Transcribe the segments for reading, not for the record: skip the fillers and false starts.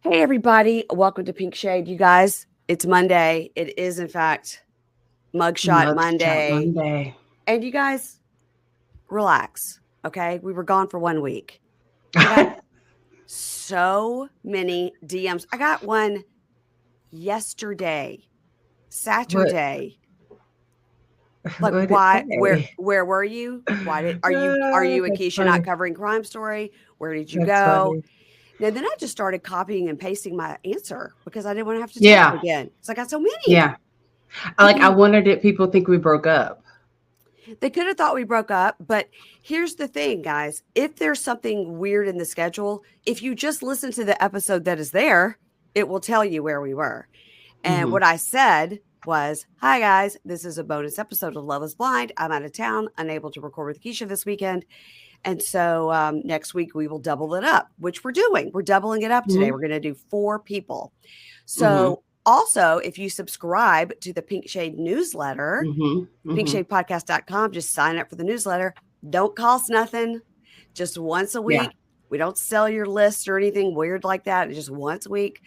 Hey, everybody. Welcome to Pink Shade, you guys. It's Monday. It is, in fact, Mugshot Monday. And you guys, relax, okay? We were gone for 1 week. I got so many DMs. I got one yesterday, Saturday. Like, why? Where were you? Why did are you and Keisha not covering Crime Story? Where did you go? Funny. Now, then I just started copying and pasting my answer because I didn't want to have to text them again. So I got so many. Yeah. I wondered if people think we broke up. They could have thought we broke up, but here's the thing, guys. If there's something weird in the schedule, if you just listen to the episode that is there, it will tell you where we were. And what I said was, hi, guys. This is a bonus episode of Love is Blind. I'm out of town, unable to record with Keisha this weekend. And so next week we will double it up, which we're doing. We're doubling it up today. We're going to do 4 people. So also, if you subscribe to the Pink Shade newsletter, pinkshadepodcast.com, just sign up for the newsletter. Don't cost nothing. Just once a week. Yeah. We don't sell your list or anything weird like that. It's just once a week.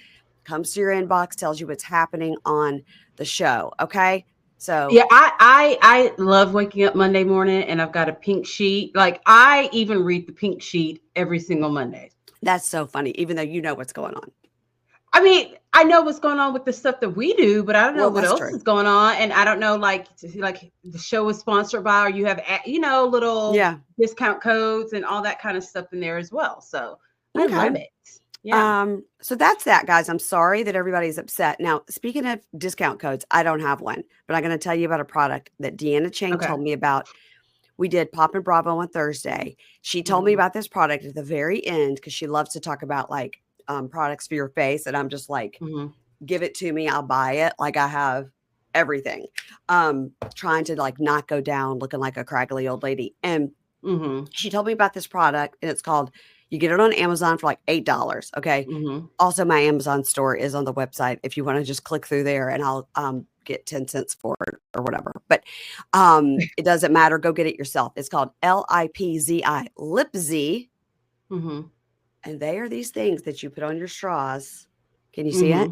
Comes to your inbox, tells you what's happening on the show. Okay. So yeah, I love waking up Monday morning and I've got a pink sheet. Like I even read the pink sheet every single Monday. That's so funny, even though you know what's going on. I mean, I know what's going on with the stuff that we do, but I don't know what else is going on. And I don't know, like the show is sponsored by, or you have, little discount codes and all that kind of stuff in there as well. So I love it. Yeah. So that's that, guys. I'm sorry that everybody's upset. Now, speaking of discount codes, I don't have one, but I'm going to tell you about a product that Deanna Chang told me about. We did Pop and Bravo on Thursday. She told me about this product at the very end because she loves to talk about like products for your face. And I'm just like, give it to me. I'll buy it. Like I have everything. Trying to like not go down looking like a craggly old lady. And she told me about this product and it's called, you get it on Amazon for like $8. Okay. Also, my Amazon store is on the website if you want to just click through there and I'll get 10 cents for it or whatever. But it doesn't matter. Go get it yourself. It's called LIPZI, Lipzy. And they are these things that you put on your straws. Can you see it?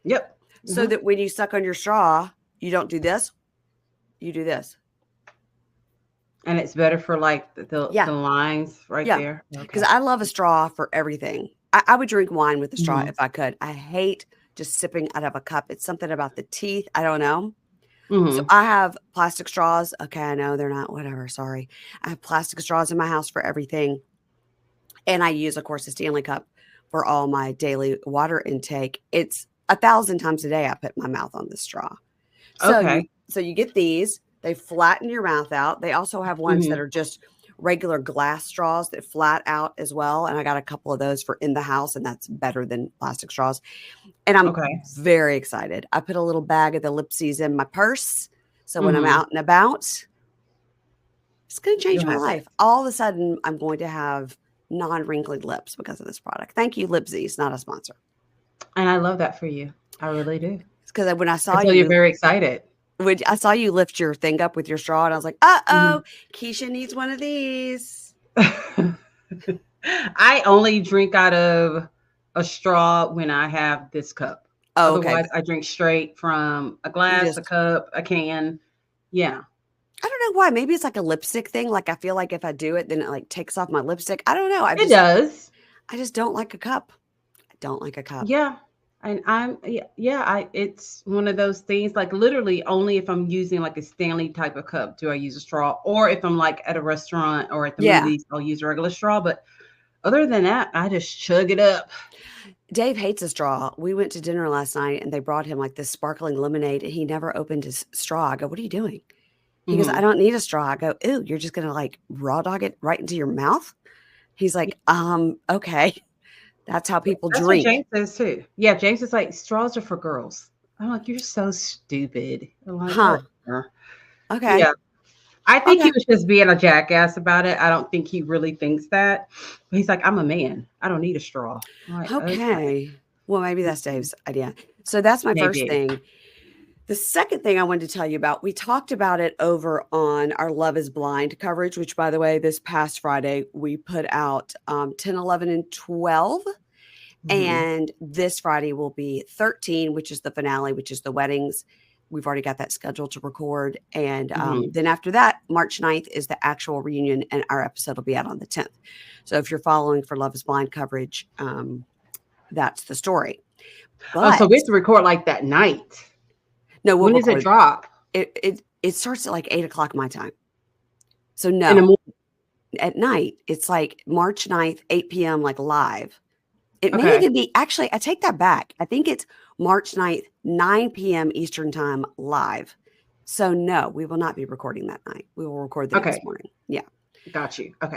Yep. So that when you suck on your straw, you don't do this. You do this. And it's better for like the lines there. Because I love a straw for everything. I would drink wine with a straw if I could. I hate just sipping out of a cup. It's something about the teeth. I don't know. So I have plastic straws. Okay, I know they're not, whatever. Sorry. I have plastic straws in my house for everything. And I use, of course, a Stanley cup for all my daily water intake. It's 1,000 times a day I put my mouth on the straw. So, so you get these. They flatten your mouth out. They also have ones that are just regular glass straws that flat out as well. And I got a couple of those for in the house, and that's better than plastic straws. And I'm very excited. I put a little bag of the Lipsies in my purse. So when I'm out and about, it's going to change my life. All of a sudden, I'm going to have non-wrinkly lips because of this product. Thank you, Lipsies. Not a sponsor. And I love that for you. I really do. Because when I saw you, you're very excited. When I saw you lift your thing up with your straw, and I was like, Keisha needs one of these. I only drink out of a straw when I have this cup. Otherwise, I drink straight from a glass, a cup, a can. Yeah. I don't know why. Maybe it's like a lipstick thing. Like I feel like if I do it, then it like takes off my lipstick. I don't know. It does. I just don't like a cup. I don't like a cup. Yeah. And it's one of those things, like literally only if I'm using like a Stanley type of cup do I use a straw, or if I'm like at a restaurant or at the movies, I'll use a regular straw. But other than that, I just chug it up. Dave hates a straw. We went to dinner last night and they brought him like this sparkling lemonade and he never opened his straw. I go, what are you doing? He goes, I don't need a straw. I go, ew, you're just going to like raw dog it right into your mouth? He's like, okay. That's how people drink. What James says too. Yeah, James is like, straws are for girls. I'm like, you're so stupid. I'm like, okay. Yeah. I think he was just being a jackass about it. I don't think he really thinks that. But he's like, I'm a man. I don't need a straw. Like, okay. Well, maybe that's Dave's idea. So that's my first thing. The second thing I wanted to tell you about, we talked about it over on our Love is Blind coverage, which, by the way, this past Friday, we put out 10, 11, and 12. And this Friday will be 13, which is the finale, which is the weddings. We've already got that scheduled to record. And then after that, March 9th is the actual reunion, and our episode will be out on the 10th. So if you're following for Love is Blind coverage, that's the story. But, so we have to record like that night. No, when does it drop? It starts at like 8 o'clock my time. So no, at night, it's like March 9th, 8 p.m. like live. It may even be, actually, I take that back. I think it's March 9th, 9 p.m. Eastern time live. So no, we will not be recording that night. We will record the next morning. Yeah. Got you. Okay.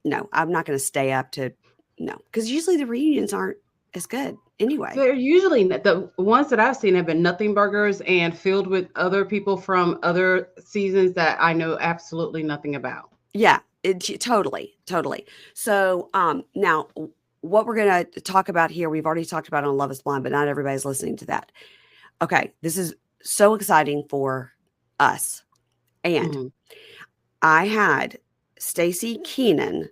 No, I'm not going to stay up to, because usually the reunions aren't as good anyway. They're usually, the ones that I've seen have been nothing burgers and filled with other people from other seasons that I know absolutely nothing about. Yeah, totally. So now what we're going to talk about here, we've already talked about on Love is Blind, but not everybody's listening to that. Okay, this is so exciting for us. And I had Stacey Keenan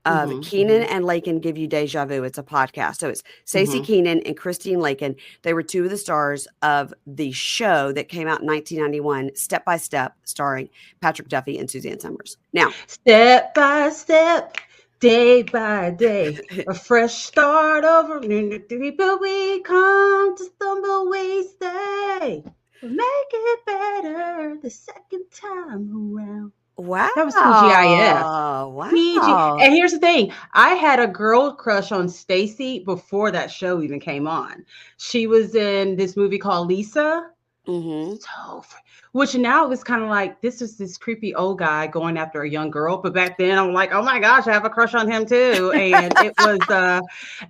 of Keenan and Lakin Give You Deja Vu. It's a podcast. So it's Stacey Keenan and Christine Lakin. They were two of the stars of the show that came out in 1991, Step by Step, starring Patrick Duffy and Suzanne Summers. Now, step by step, day by day, a fresh start over. But we come to stumble, we stay. We'll make it better the second time around. Wow. That was TGIF. Wow. And here's the thing. I had a girl crush on Stacey before that show even came on. She was in this movie called Lisa. Which now it was kind of like, this is this creepy old guy going after a young girl. But back then I'm like, oh my gosh, I have a crush on him too. And it was,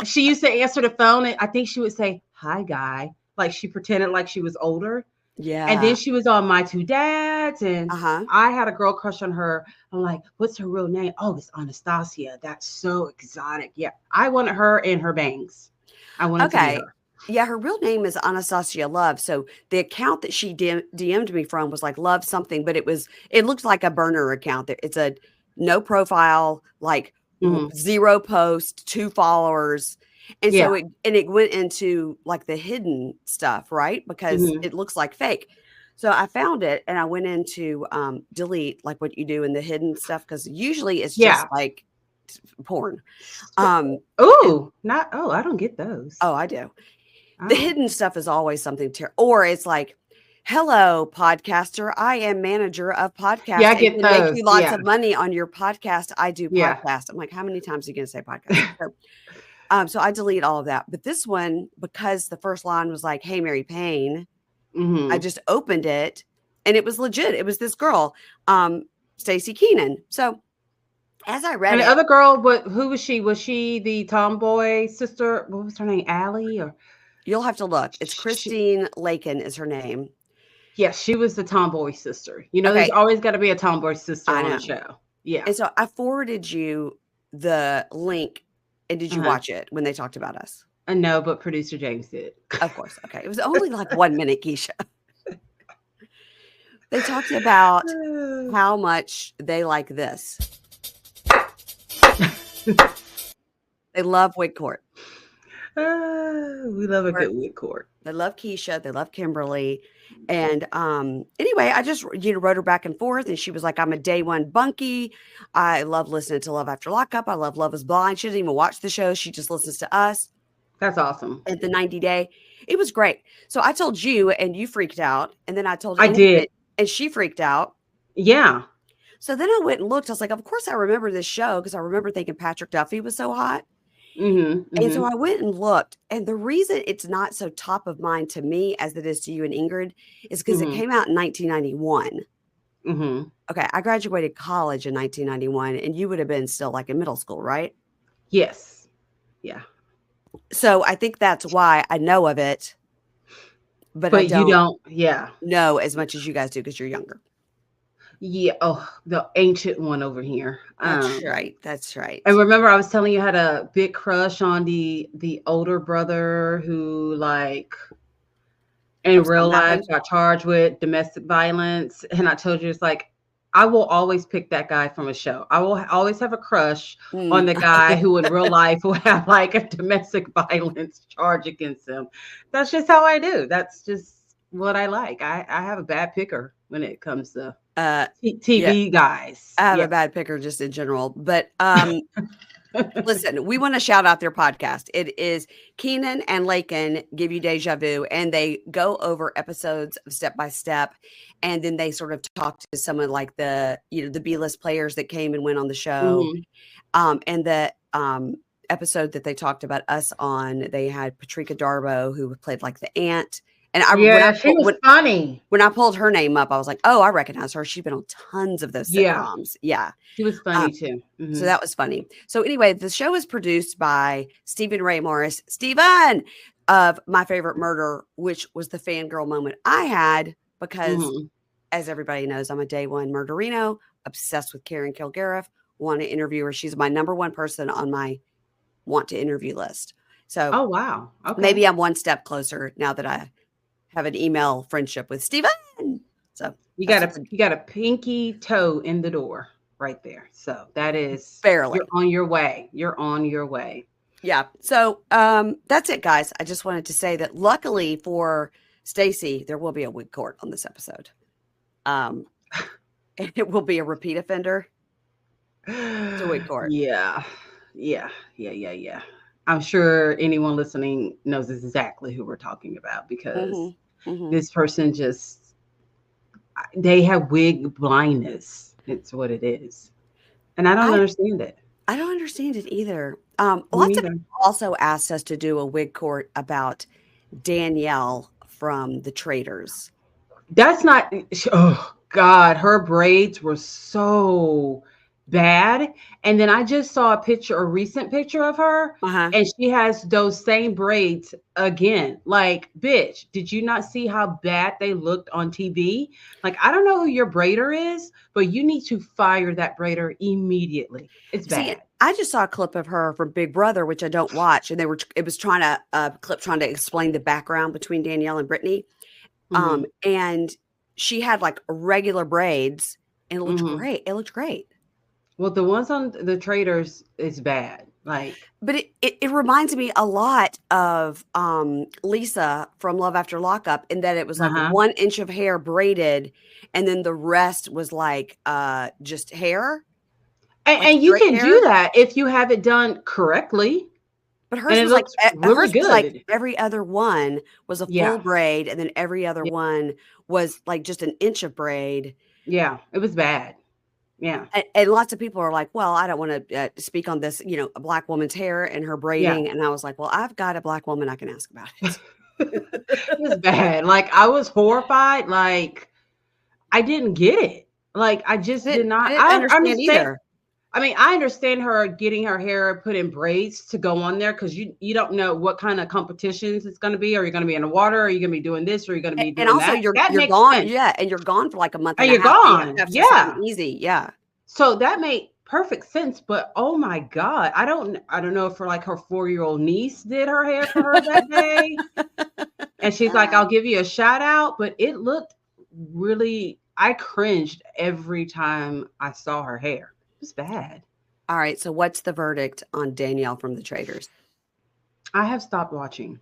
she used to answer the phone and I think she would say, hi guy. Like she pretended like she was older. Yeah. And then she was on My Two Dads, and I had a girl crush on her. I'm like, what's her real name? Oh, it's Anastasia. That's so exotic. Yeah. I wanted her and her bangs. I wanted to be her. Yeah, her real name is Anastasia Love. So the account that she DM'd me from was like Love something, but it looked like a burner account. It's a no profile, like 0 post, 2 followers. And so it went into like the hidden stuff, right? Because it looks like fake. So I found it and I went into delete, like what you do in the hidden stuff, because usually it's just like porn. I don't get those. Oh, I do. Oh. The hidden stuff is always something or it's like, hello, podcaster. I am manager of podcasts. Yeah, I get those. Make you lots of money on your podcast. I do podcasts. I'm like, how many times are you going to say podcast? So I delete all of that. But this one, because the first line was like, hey, Mary Payne, I just opened it and it was legit. It was this girl, Stacey Keenan. So as I read the other girl, who was she? Was she the tomboy sister? What was her name? Allie? Or you'll have to look. It's Christine Lakin is her name. Yes, she was the tomboy sister. There's always got to be a tomboy sister on the show. Yeah. And so I forwarded you the link. And did you watch it when they talked about us? No, but producer James did. Of course. Okay. It was only like 1 minute, Keisha. They talked about how much they like this. They love Wig Court. We love a good Wig Court. They love Keisha. They love Kimberly. And anyway, I just wrote her back and forth, and she was like, I'm a day one bunkie. I love listening to Love After Lockup. I love Love is Blind. She doesn't even watch the show. She just listens to us. That's awesome. At the 90 day. It was great. So I told you, and you freaked out. And then I told I did. And she freaked out. Yeah. So then I went and looked. I was like, of course I remember this show because I remember thinking Patrick Duffy was so hot. And so I went and looked, and the reason it's not so top of mind to me as it is to you and Ingrid is because it came out in 1991. Okay, I graduated college in 1991, and you would have been still like in middle school, right? Yes. Yeah. So I think that's why I know of it, but I don't know as much as you guys do because you're younger. Yeah. Oh, the ancient one over here. That's right. That's right. And remember, I was telling you I had a big crush on the older brother who, like, in real life got charged with domestic violence. And I told you, it's like, I will always pick that guy from a show. I will always have a crush on the guy who in real life will have like a domestic violence charge against him. That's just how I do. That's just what I like. I have a bad picker when it comes to TV guys. I have a bad picker just in general. But listen, we want to shout out their podcast. It is Keenan and Lakin Give You Deja Vu, and they go over episodes of Step by Step, and then they sort of talk to some of like the B-list players that came and went on the show. And the episode that they talked about us on, they had Patrika Darbo, who played like the aunt. And she was funny. When I pulled her name up, I was like, oh, I recognize her. She's been on tons of those sitcoms. Yeah. She was funny too. So that was funny. So anyway, the show is produced by Stephen Ray Morris. Stephen, of My Favorite Murder, which was the fangirl moment I had because, as everybody knows, I'm a day one murderino, obsessed with Karen Kilgariff, want to interview her. She's my number one person on my want to interview list. So, oh, wow. Okay. Maybe I'm one step closer now that I have an email friendship with Stephen. So you got a pinky toe in the door right there. So that is barely. You're on your way. You're on your way. Yeah. So that's it, guys. I just wanted to say that luckily for Stacy, there will be a wig court on this episode. And it will be a repeat offender. It's a wig court. Yeah. I'm sure anyone listening knows exactly who we're talking about because this person they have wig blindness. It's what it is. And I don't understand it. I don't understand it either. Lots of people also asked us to do a wig court about Danielle from The Traitors. That's not, oh God, her braids were so bad. And then I just saw a recent picture of her, and she has those same braids again. Like, bitch, did you not see how bad they looked on TV? Like, I don't know who your braider is, but you need to fire that braider immediately. It's bad. See, I just saw a clip of her from Big Brother, which I don't watch, and it was trying to explain the background between Danielle and Brittany. And she had like regular braids, and it looked great. It looked great. Well, the ones on The Traitors is bad. Like, but it reminds me a lot of Lisa from Love After Lockup in that it was like 1 inch of hair braided, and then the rest was like just hair. And you can do that if you have it done correctly. But hers was like really good. Like every other one was a full braid, and then every other one was like just an inch of braid. Yeah, it was bad. Yeah. And lots of people are like, well, I don't want to speak on this, a black woman's hair and her braiding. And I was like, well, I've got a black woman I can ask about it. It was bad. Like, I was horrified. Like, I didn't get it. Like, I just did not. I understand either. I mean, I understand her getting her hair put in braids to go on there because you don't know what kind of competitions it's going to be. Are you going to be in the water? Are you going to be doing this? Or are you going to be doing that? And also, you're gone. Sense. Yeah, and you're gone for like a month. And you're gone. Yeah, easy. Yeah. So that made perfect sense. But oh my God, I don't know if like her 4-year-old niece did her hair for her that day, and she's like, "I'll give you a shout out," but it looked really. I cringed every time I saw her hair. It was bad. All right. So what's the verdict on Danielle from The Traitors? I have stopped watching.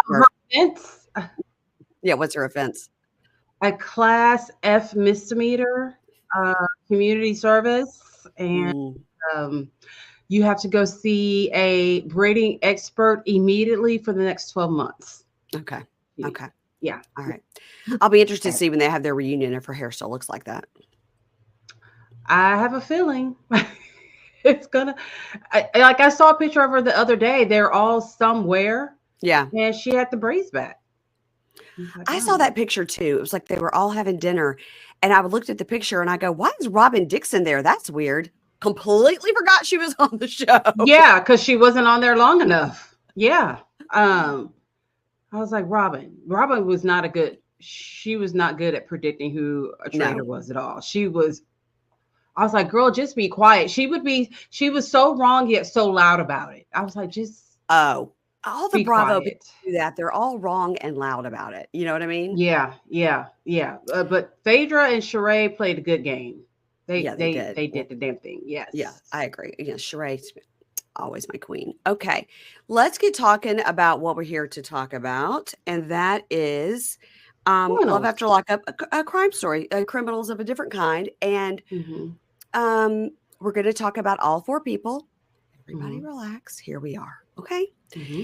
Her offense? Yeah. What's her offense? A class F misdemeanor, community service. And you have to go see a braiding expert immediately for the next 12 months. Okay. Okay. Yeah. All right. I'll be interested to see when they have their reunion if her hair still looks like that. I have a feeling it's gonna. I saw a picture of her the other day. They're all somewhere. Yeah. And she had the braids back. I saw that picture too. It was like they were all having dinner, and I looked at the picture and I go, "Why is Robin Dixon there? That's weird." Completely forgot she was on the show. Yeah, because she wasn't on there long enough. Yeah. I was like, Robin was not she was not good at predicting who a traitor was at all. I was like, girl, just be quiet. She was so wrong yet so loud about it. I was like, just. Oh, all the Be Bravo people quiet. do that. They're all wrong and loud about it. You know what I mean? Yeah, yeah, yeah. But Phaedra and Sheree played a good game. They Yeah, they they did. they Well, did the damn thing. yeah, Yes. I agree. Yeah, Sheree's always my queen. Okay, let's get talking about what we're here to talk about, and that is Love Criminals. After Lockup, a crime story, criminals of a different kind. And Mm-hmm. we're going to talk about all four people. Everybody Mm-hmm. relax. Here we are. Okay. Mm-hmm.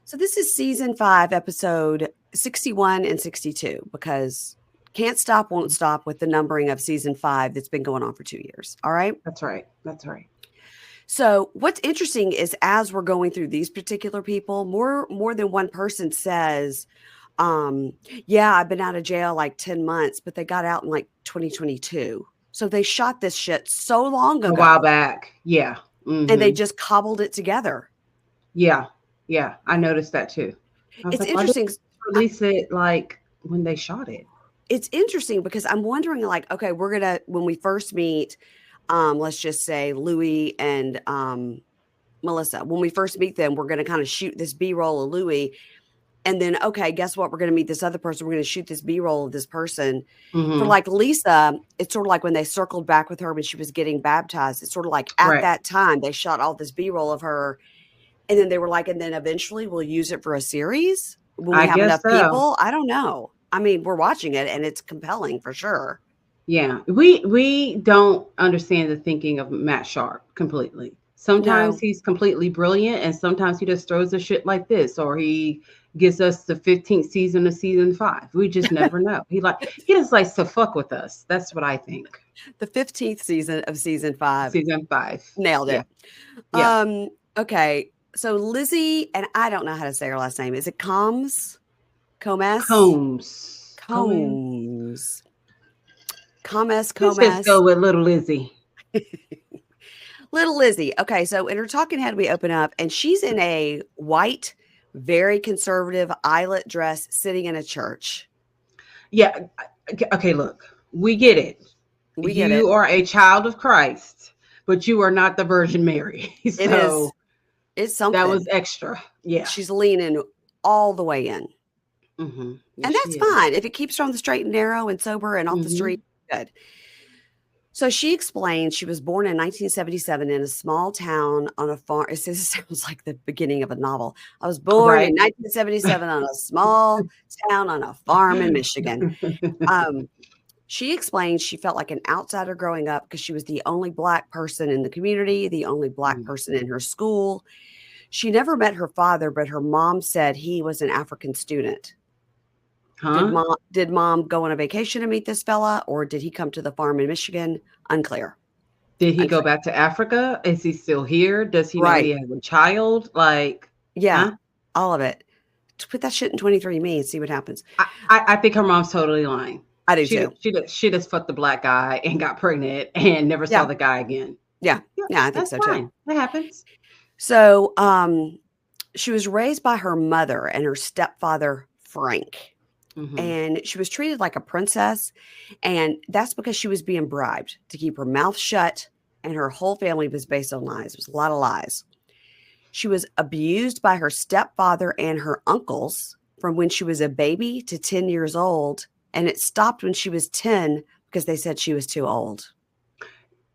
So this is season 5, episode 61 and 62, because can't stop, won't stop with the numbering of season 5 that's been going on for 2 years. All right. That's right. That's right. So what's interesting is as we're going through these particular people, more than one person says, yeah, I've been out of jail like 10 months, but they got out in like 2022. So they shot this shit so long A while ago back. Yeah. and they Mm-hmm. just cobbled it together. Yeah. Yeah. I noticed that too. I was It's like, why did interesting. they release it like when they shot it? It's interesting because I'm wondering, like, okay, when we first meet, let's just say Louie and Melissa, when we first meet them, we're going to kind of shoot this B-roll of Louie. And then, okay, guess what? We're going to meet this other person. We're going to shoot this B-roll of this person. For Mm-hmm. like Lisa, it's sort of like when they circled back with her when she was getting baptized. It's sort of like at Right. that time, they shot all this B-roll of her. And then they were like, and then eventually we'll use it for a series when we I have guess enough so. people. I don't know. I mean, we're watching it and it's compelling for sure. Yeah. We don't understand the thinking of Matt Sharp completely. Sometimes No, he's completely brilliant and sometimes he just throws a shit like this, or he gives us the 15th season of season 5. We just never know. He just likes to fuck with us. That's what I think. the 15th season of season 5. Season 5. Nailed Yeah. it. Yeah. Okay. So Lizzie, and I don't know how to say her last name. Is it Combs? Combs? Combs. Combs. Let's just go with Little Lizzie. Little Lizzie. Okay, so in her talking head, we open up, and she's in a white, very conservative eyelet dress sitting in a church. Yeah. Okay, look, we get it. We get it. You are a child of Christ, but you are not the Virgin Mary. So It is. It's something. that was extra. Yeah. She's leaning all the way in. Mm-hmm. Yes, And that's fine. If it keeps her on the straight and narrow and sober and off the street, good. So she explained she was born in 1977 in a small town on a farm. It sounds like the beginning of a novel. I was born in 1977 on a small town on a farm in Michigan. She explained she felt like an outsider growing up because she was the only Black person in the community, the only Black person in her school. She never met her father, but her mom said he was an African student. Huh? Did mom go on a vacation to meet this fella, or did he come to the farm in Michigan? Unclear. Did he go back to Africa? Is he still here? Does he know he has a child? Like, yeah, all of it. Put that shit in 23andMe and see what happens. I think her mom's totally lying. I do too. She just fucked the Black guy and got pregnant and never saw the guy again. Yeah, I think so fine. too. That happens. So, she was raised by her mother and her stepfather, Frank. Mm-hmm. And she was treated like a princess. And that's because she was being bribed to keep her mouth shut. And her whole family was based on lies. It was a lot of lies. She was abused by her stepfather and her uncles from when she was a baby to 10 years old. And it stopped when she was 10 because they said she was too old.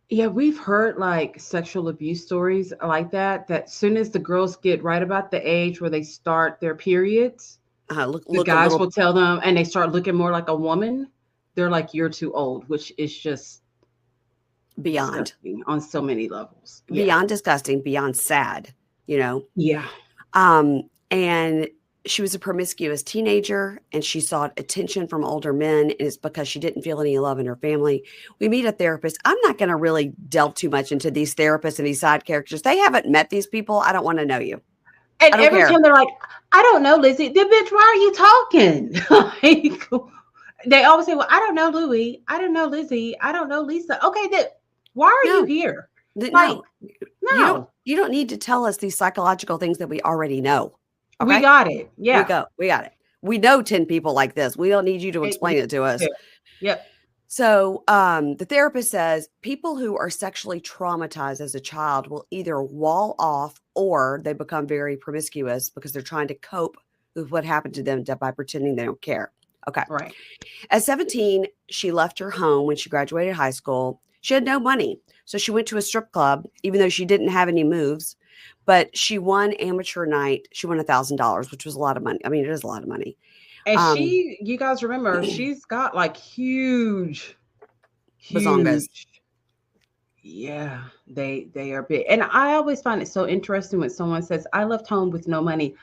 Yeah, we've heard like sexual abuse stories like that. That as soon as the girls get right about the age where they start their periods, the guys will tell them, and they start looking more like a woman. They're like, "You're too old," which is just beyond on so many levels. Beyond disgusting, beyond sad. You know. Yeah. And she was a promiscuous teenager and she sought attention from older men. And it's because she didn't feel any love in her family. We meet a therapist. I'm not going to really delve too much into these therapists and these side characters. They haven't met these people. I don't want to know you. And every time they're like, I don't know, Lizzie. The bitch, why are you talking? Like, they always say, well, I don't know, Louie. I don't know, Lizzie. I don't know, Lisa. Okay, then why are you here? No. You don't need to tell us these psychological things that we already know. Okay? We got it. Yeah. We got it. We know 10 people like this. We don't need you to explain it to us. Yep. So the therapist says people who are sexually traumatized as a child will either wall off or they become very promiscuous because they're trying to cope with what happened to them by pretending they don't care. Okay. Right. At 17, she left her home when she graduated high school. She had no money. So she went to a strip club, even though she didn't have any moves. But she won amateur night. She won $1,000, which was a lot of money. I mean, it is a lot of money. And you guys remember, she's got like huge. Bazongas. Yeah, they are big. And I always find it so interesting when someone says, I left home with no money.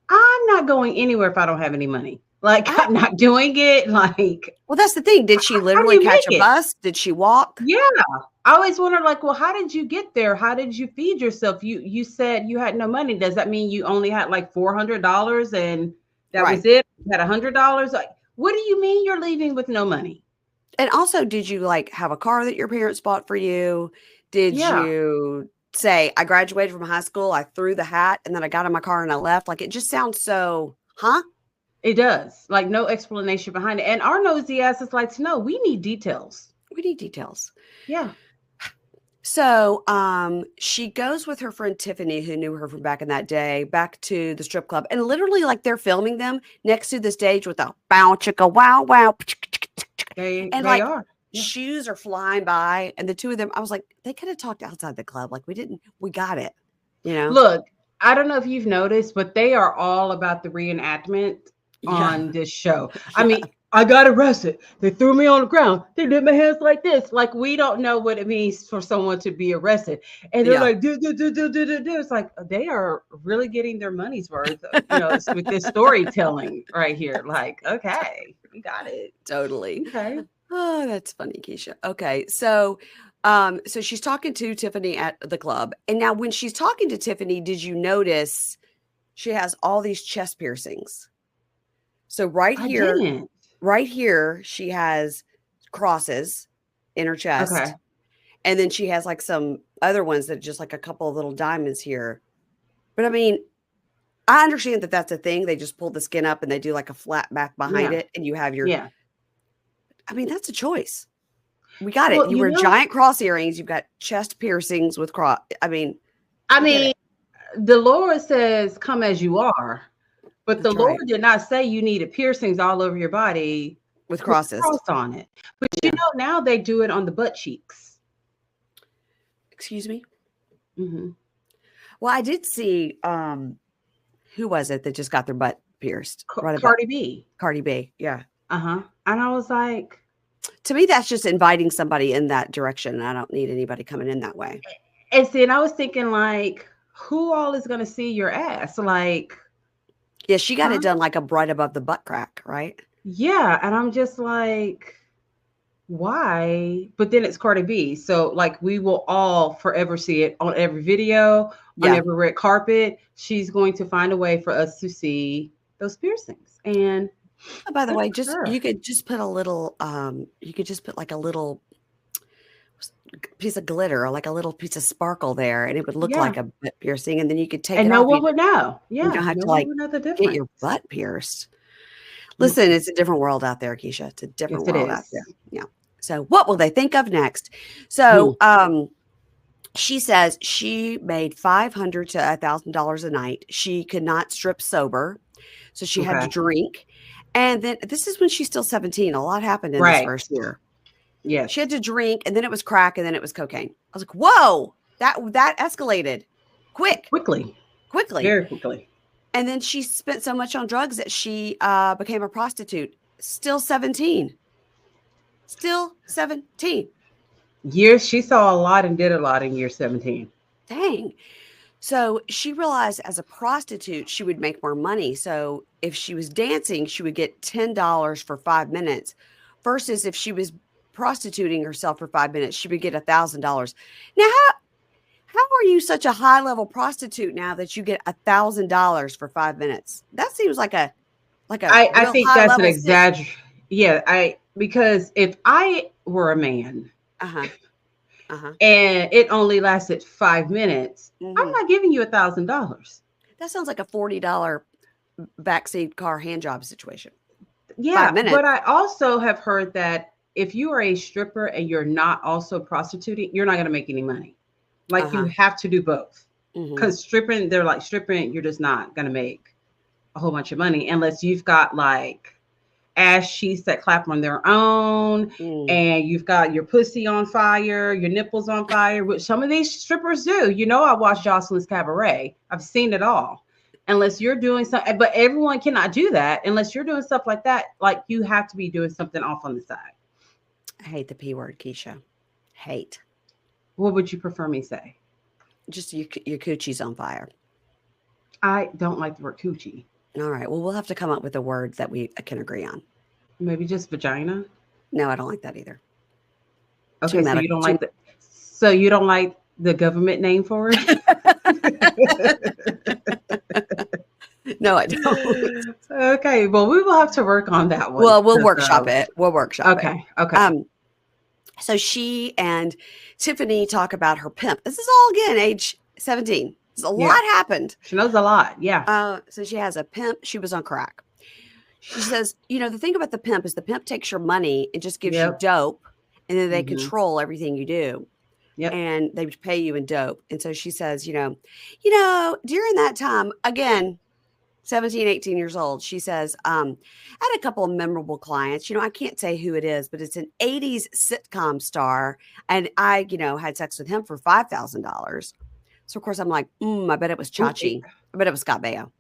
I'm not going anywhere if I don't have any money. Like, I'm not doing it. Like, well, that's the thing. Did she literally catch a bus? Did she walk? Yeah. I always wonder, like, well, how did you get there? How did you feed yourself? You said you had no money. Does that mean you only had like $400 and that was it? You had $100? Like, what do you mean you're leaving with no money? And also, did you like have a car that your parents bought for you? Did you say, I graduated from high school, I threw the hat, and then I got in my car and I left? Like, it just sounds so, huh? It does. Like, no explanation behind it. And our nosy ass is like, no, we need details. We need details. Yeah. So she goes with her friend Tiffany, who knew her from back in that day, back to the strip club. And literally, like, they're filming them next to the stage with a bow, chicka, wow, wow. They like, are. Yeah. Shoes are flying by. And the two of them, I was like, they could have talked outside the club. Like, we got it. You know? Look, I don't know if you've noticed, but they are all about the reenactment on this show. I mean, I got arrested. They threw me on the ground. They did my hands like this. Like, we don't know what it means for someone to be arrested. And they're like, do. It's like, they are really getting their money's worth, with this storytelling right here. Like, okay, we got it. Totally. Okay. Oh, that's funny, Keisha. Okay. So she's talking to Tiffany at the club. And now when she's talking to Tiffany, did you notice she has all these chest piercings? So right here, she has crosses in her chest. Okay. And then she has like some other ones that are just like a couple of little diamonds here. But I mean, I understand that that's a thing. They just pull the skin up and they do like a flat back behind it. And you have your, I mean, that's a choice. We got it. You wear giant cross earrings. You've got chest piercings with cross. I mean, the Lord says, come as you are. But the Lord did not say you needed piercings all over your body with crosses on it. But now they do it on the butt cheeks. Excuse me? Mm-hmm. Well, I did see, who was it that just got their butt pierced? Cardi B. Cardi B, yeah. Uh-huh. And I was like, to me, that's just inviting somebody in that direction. I don't need anybody coming in that way. And I was thinking, like, who all is going to see your ass? Like, yeah, she got it done like right above the butt crack, right? Yeah. And I'm just like, why? But then it's Cardi B. So, like, we will all forever see it on every video, on every red carpet. She's going to find a way for us to see those piercings. And by the way, you could just put a little, like a little piece of glitter or like a little piece of sparkle there, and it would look like a butt piercing. And then you could take it off. And no one would know. Yeah, you don't have to like get your butt pierced. Listen, it's a different world out there, Keisha. It's a different world out there. Yeah. So what will they think of next? So she says she made $500 to $1,000 a night. She could not strip sober, so she had to drink. And then this is when she's still 17. A lot happened in this first year. Yeah. She had to drink, and then it was crack, and then it was cocaine. I was like, whoa, that escalated quickly. Very quickly. And then she spent so much on drugs that she became a prostitute. Still 17. Years, she saw a lot and did a lot in year 17. Dang. So she realized as a prostitute, she would make more money. So if she was dancing, she would get $10 for 5 minutes versus if she was prostituting herself for 5 minutes, she would get $1,000. Now, how are you such a high level prostitute now that you get $1,000 for 5 minutes? That seems like a I think that's an exaggeration. Yeah, because if I were a man and it only lasted 5 minutes, I'm not giving you $1,000. That sounds like a $40 backseat car hand job situation. Yeah, but I also have heard that if you are a stripper and you're not also prostituting, you're not going to make any money. Like you have to do both. Because stripping, they're like stripping, you're just not going to make a whole bunch of money unless you've got like ass sheets that clap on their own, and you've got your pussy on fire, your nipples on fire, which some of these strippers do. You know, I watched Jocelyn's Cabaret. I've seen it all. Unless you're doing something, but everyone cannot do that unless you're doing stuff like that. Like you have to be doing something off on the side. I hate the P word, Keisha. Hate. What would you prefer me say? Just your coochie's on fire. I don't like the word coochie. All right. Well, we'll have to come up with a word that we can agree on. Maybe just vagina? No, I don't like that either. Okay, so you don't like you don't like the government name for it? No, I don't. Okay, well, we will have to work on that one. Well, we'll workshop it. We'll workshop it. Okay. So she and Tiffany talk about her pimp. This is all again age 17. A lot happened. She knows a lot. Yeah. So she has a pimp. She was on crack. She says, you know, the thing about the pimp is the pimp takes your money and just gives you dope, and then they control everything you do. Yep. And they pay you in dope. And so she says, you know, during that time, again, 17, 18 years old, she says, I had a couple of memorable clients. You know, I can't say who it is, but it's an 80s sitcom star. And I, had sex with him for $5,000. So, of course, I'm like, I bet it was Chachi. I bet it was Scott Baio.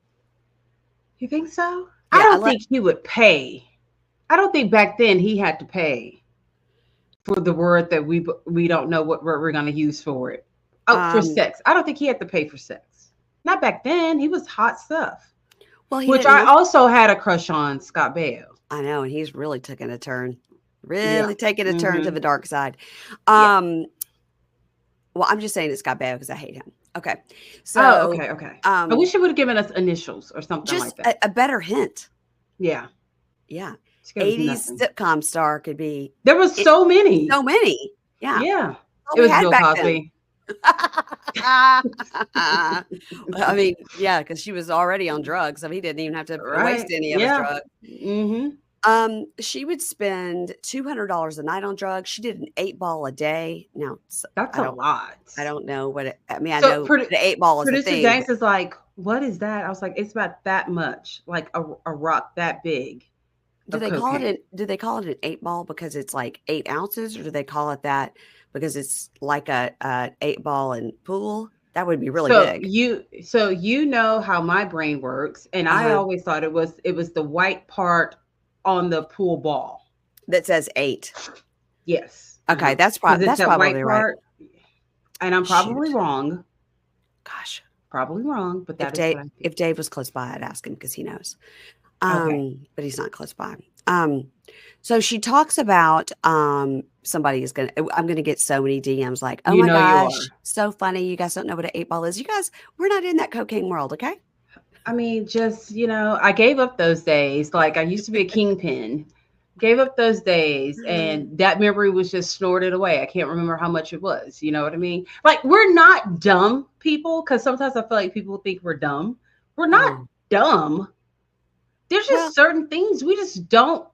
You think so? Yeah, I don't think he would pay. I don't think back then he had to pay for the word that we don't know what word we're going to use for it. Oh, for sex. I don't think he had to pay for sex. Not back then. He was hot stuff. Well, which I also had a crush on Scott Baio. I know. And he's really taking a turn. Taking a turn to the dark side. Well, I'm just saying it's Scott Baio because I hate him. Okay. So, okay. I wish you would have given us initials or something like that. A better hint. Yeah. 80s sitcom star could be. There was so many. So many. Yeah. Yeah. It was Bill Cosby. I mean, because she was already on drugs, so he didn't even have to waste any of his drugs. She would spend $200 a night on drugs. She did an 8-ball a day. Now that's a lot. I don't know what it. I mean, I know the 8-ball is a thing. Producer James is like, "What is that?" I was like, "It's about that much, like a rock that big." Do they call it an 8-ball because it's like 8 ounces, or do they call it that because it's like a 8-ball in pool? That would be really big. You know how my brain works, and I always thought it was the white part on the pool ball that says 8. Yes. Okay, that's probably right. And I'm probably wrong. Gosh, probably wrong. But if Dave was close by, I'd ask him because he knows. But he's not close by. So she talks about somebody is I'm gonna get so many DMs like, oh my gosh, so funny. You guys don't know what an 8-ball is. You guys, we're not in that cocaine world, okay? I mean, just, I gave up those days. Like I used to be a kingpin, gave up those days, and that memory was just snorted away. I can't remember how much it was. You know what I mean? Like, we're not dumb people, because sometimes I feel like people think we're dumb. We're not dumb. There's just certain things we just don't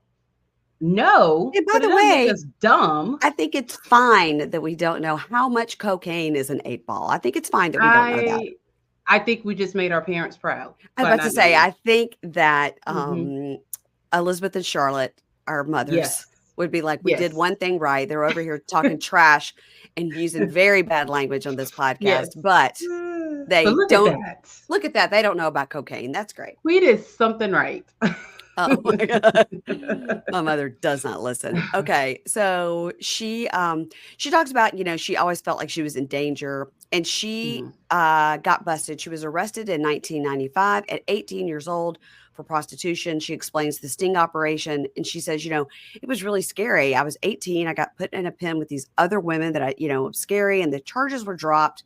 know. And by the way, it's dumb. I think it's fine that we don't know how much cocaine is an 8-ball. I think it's fine that we don't know that. I think we just made our parents proud. I was about to say, I think that Elizabeth and Charlotte, our mothers, would be like, we did one thing right. They're over here talking trash and using very bad language on this podcast, but they don't look at that. They don't know about cocaine. That's great. We did something right. Oh my God. My mother does not listen. Okay. So she talks about, she always felt like she was in danger, and she got busted. She was arrested in 1995 at 18 years old for prostitution. She explains the sting operation, and she says, it was really scary. I was 18. I got put in a pen with these other women that scary, and the charges were dropped,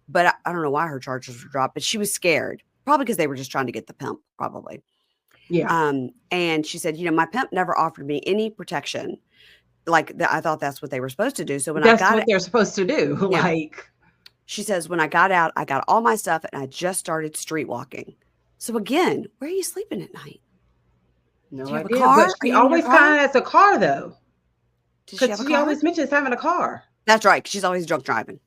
but I don't know why her charges were dropped, but she was scared, probably because they were just trying to get the pimp, probably. Yeah. And she said, my pimp never offered me any protection. Like I thought that's what they were supposed to do. So when that's what they're supposed to do. Yeah. Like, she says, when I got out, I got all my stuff and I just started street walking. So again, where are you sleeping at night? No idea. But she always kind of has a car though. Does she have a car? always mentions having a car. That's right. She's always drunk driving.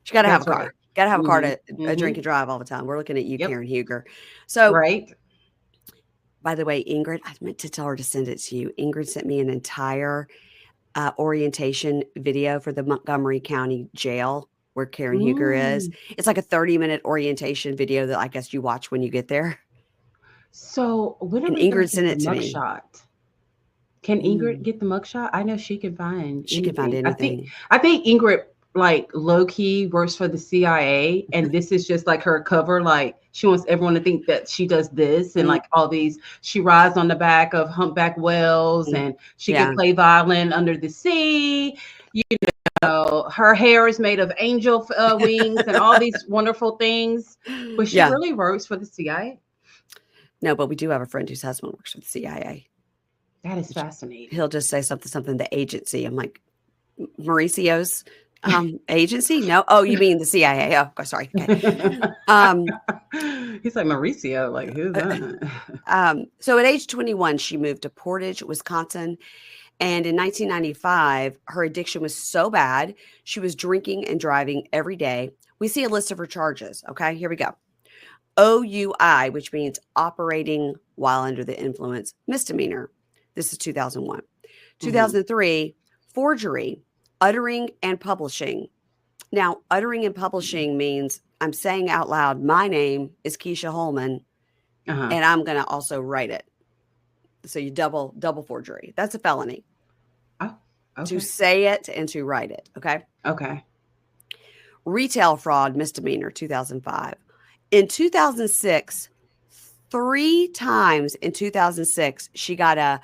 She got to have a car. Right. Got to have a car to Mm-hmm. drink and drive all the time. We're looking at you, Yep. Karen Huger. So, right. By the way, Ingrid, I meant to tell her to send it to you. Ingrid sent me an entire orientation video for the Montgomery County Jail where Karen Huger is. It's like a 30-minute orientation video that I guess you watch when you get there. So when are and we Ingrid sent it to me. Can Ingrid get the mugshot? I know she can find. She can find anything. I think Ingrid like low key works for the CIA, and this is just like her cover. Like she wants everyone to think that she does this and like all these. She rides on the back of humpback whales, and she can play violin under the sea. You know, her hair is made of angel wings and all these wonderful things. But she really works for the CIA. No, but we do have a friend whose husband works for the CIA. That is fascinating. He'll just say something, the agency. I'm like, Mauricio's agency? No. Oh, you mean the CIA? Oh, sorry. Okay. He's like, Mauricio, like, who's that? So at age 21, she moved to Portage, Wisconsin. And in 1995, her addiction was so bad, she was drinking and driving every day. We see a list of her charges. Okay, here we go. OUI, which means operating while under the influence, misdemeanor. This is 2001. 2003, forgery, uttering and publishing. Now, uttering and publishing means I'm saying out loud, my name is Keisha Holman, and I'm going to also write it. So you double forgery. That's a felony. Oh, okay. To say it and to write it. Okay. Okay. Retail fraud, misdemeanor, 2005. In 2006, 3 times in 2006, she got a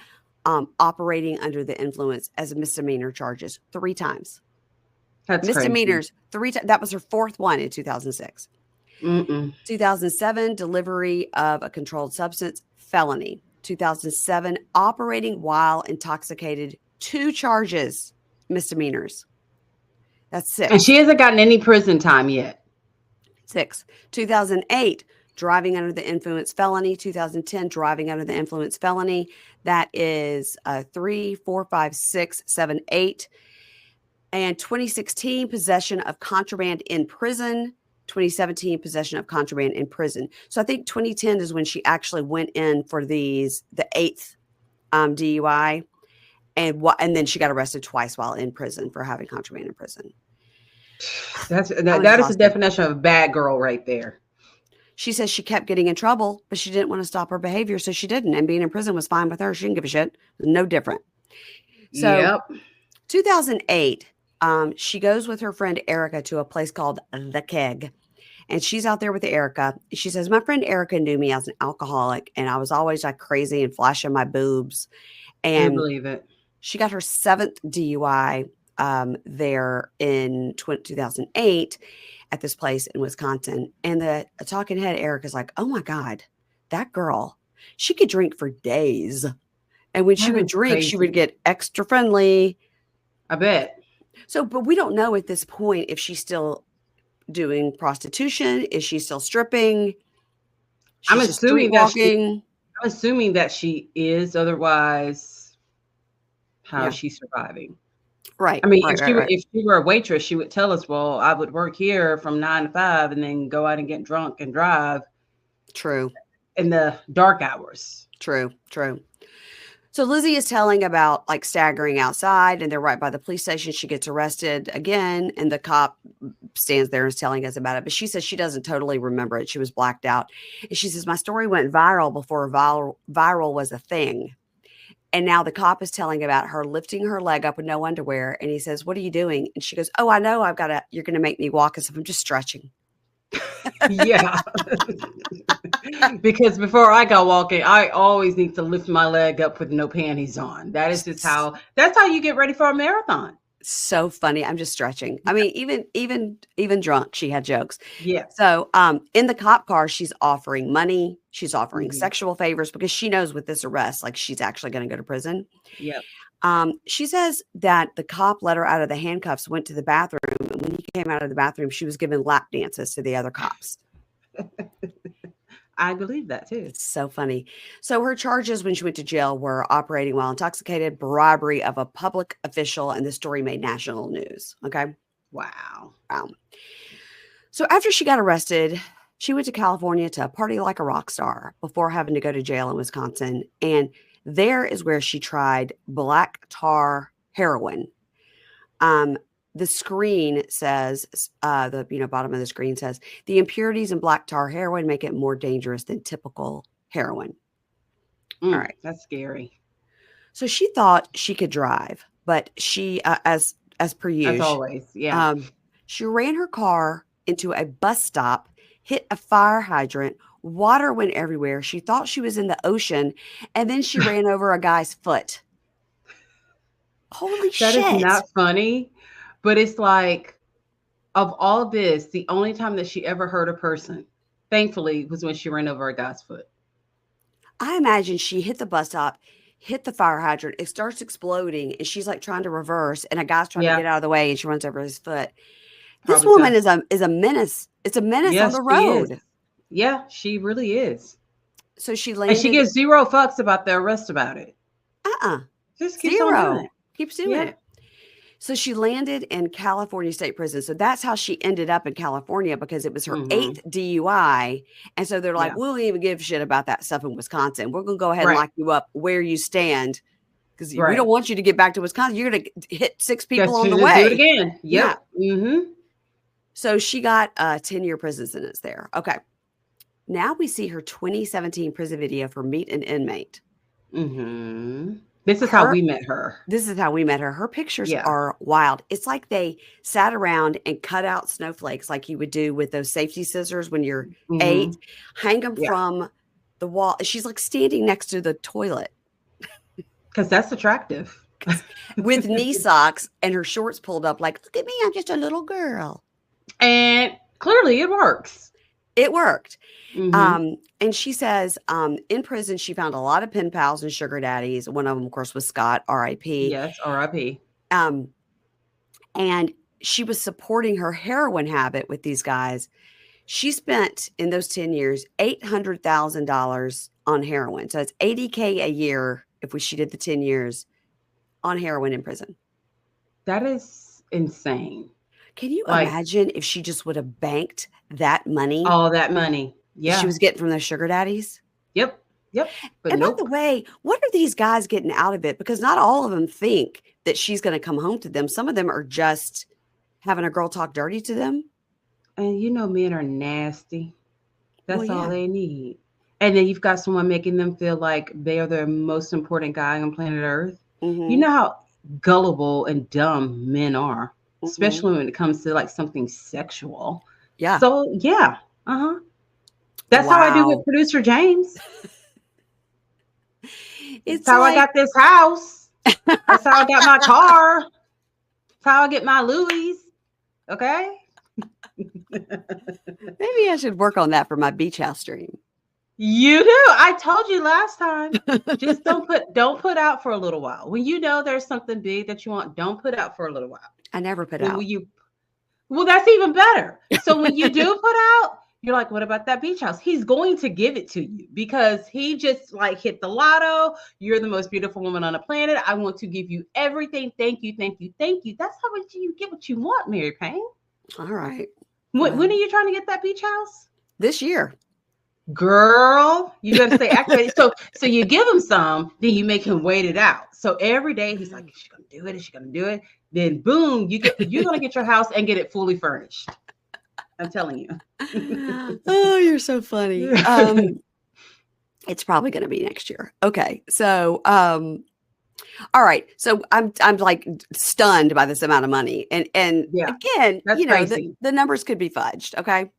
operating under the influence as a misdemeanor charges 3 times. That's misdemeanors crazy. 3 times. That was her 4th one in 2006. 2007, delivery of a controlled substance, felony. 2007, operating while intoxicated, 2 charges, misdemeanors. That's 6. And she hasn't gotten any prison time yet. 6. 2008, driving under the influence, felony. 2010, driving under the influence, felony. That is 3, 4, 5, 6, 7, 8. And 2016, possession of contraband in prison. 2017, possession of contraband in prison. So I think 2010 is when she actually went in for the 8th DUI. And then she got arrested twice while in prison for having contraband in prison. That is the definition of a bad girl right there. She says she kept getting in trouble, but she didn't want to stop her behavior, so she didn't. And being in prison was fine with her. She didn't give a shit. No different. So 2008, she goes with her friend Erica to a place called The Keg. And she's out there with Erica. She says, my friend Erica knew me as an alcoholic, and I was always like crazy and flashing my boobs. And I believe it. She got her 7th DUI there in 2008 at this place in Wisconsin. And the talking head, Erica's like, oh my God, that girl, she could drink for days. And when she would drink, she would get extra friendly. I bet. So, but we don't know at this point if she's still doing prostitution. Is she still stripping? I'm assuming that she is. Otherwise, how is she surviving? Right. I mean, if she were a waitress, she would tell us, well, I would work here from 9 to 5 and then go out and get drunk and drive. True. In the dark hours. True. So Lizzie is telling about like staggering outside, and they're right by the police station. She gets arrested again, and the cop stands there and is telling us about it. But she says she doesn't totally remember it. She was blacked out. And she says, my story went viral before viral was a thing. And now the cop is telling about her lifting her leg up with no underwear. And he says, what are you doing? And she goes, oh, I know you're going to make me walk. And so I'm just stretching. Yeah. Because before I go walking, I always need to lift my leg up with no panties on. That is just that's how you get ready for a marathon. So funny. I'm just stretching. I mean, even drunk, she had jokes. Yeah. So in the cop car, she's offering money. She's offering sexual favors because she knows with this arrest, like she's actually going to go to prison. Yeah. She says that the cop let her out of the handcuffs, went to the bathroom. And when he came out of the bathroom, she was giving lap dances to the other cops. I believe that too. It's so funny. So her charges when she went to jail were operating while intoxicated, robbery of a public official, and the story made national news. Okay. Wow. Wow. So after she got arrested, she went to California to party like a rock star before having to go to jail in Wisconsin. And there is where she tried black tar heroin. The screen says, the bottom of the screen says, the impurities in black tar heroin make it more dangerous than typical heroin. All right. That's scary. So she thought she could drive, but she, as per usual, as always, yeah. She ran her car into a bus stop, hit a fire hydrant, water went everywhere. She thought she was in the ocean, and then she ran over a guy's foot. Holy shit. That is not funny, but it's like, of all this, the only time that she ever hurt a person, thankfully, was when she ran over a guy's foot. I imagine she hit the bus stop, hit the fire hydrant, it starts exploding, and she's like trying to reverse, and a guy's trying to get out of the way, and she runs over his foot. This woman is a menace. It's a menace on the road. Yeah, she really is. So she landed. And she gives zero fucks about the arrest about it. Just keeps zero. Keeps doing it. So she landed in California State Prison. So that's how she ended up in California, because it was her 8th DUI. And so they're like, we don't even give a shit about that stuff in Wisconsin. We're going to go ahead and lock you up where you stand, because we don't want you to get back to Wisconsin. You're going to hit 6 people on the way. Do it again. Yep. Yeah. So she got a 10-year prison sentence there. Okay. Now we see her 2017 prison video for Meet an Inmate. This is how we met her. This is how we met her. Her pictures are wild. It's like they sat around and cut out snowflakes like you would do with those safety scissors when you're 8, hang them from the wall. She's like standing next to the toilet. Because that's attractive. With knee socks and her shorts pulled up like, look at me, I'm just a little girl. And clearly it works. It worked. And she says in prison, she found a lot of pen pals and sugar daddies. One of them, of course, was Scott, R.I.P. Yes, R.I.P. And she was supporting her heroin habit with these guys. She spent in those 10 years $800,000 on heroin. So it's $80K a year if she did the 10 years on heroin in prison. That is insane. Can you imagine if she just would have banked that money? All that money. Yeah. She was getting from those sugar daddies? Yep. But and by the way, what are these guys getting out of it? Because not all of them think that she's going to come home to them. Some of them are just having a girl talk dirty to them. And men are nasty. That's all they need. And then you've got someone making them feel like they are the most important guy on planet Earth. You know how gullible and dumb men are. Especially when it comes to like something sexual. Yeah. So yeah. That's how I do with producer James. It's how I got this house. That's how I got my car. That's how I get my Louis. Okay. Maybe I should work on that for my beach house stream. You do. I told you last time. Just don't put out for a little while. When you know there's something big that you want, don't put out for a little while. I never put out. Well, that's even better. So when you do put out, you're like, what about that beach house? He's going to give it to you because he just like hit the lotto. You're the most beautiful woman on the planet. I want to give you everything. Thank you. Thank you. Thank you. That's how you get what you want, Mary Payne. All right. When are you trying to get that beach house? This year. Girl, you got to stay activated. So you give him some, then you make him wait it out. So every day he's like, is she going to do it? Is she going to do it? Then boom, you're going to get your house and get it fully furnished. I'm telling you. Oh, you're so funny. It's probably going to be next year. Okay. So, all right. So I'm like stunned by this amount of money. And again, the numbers could be fudged. Okay.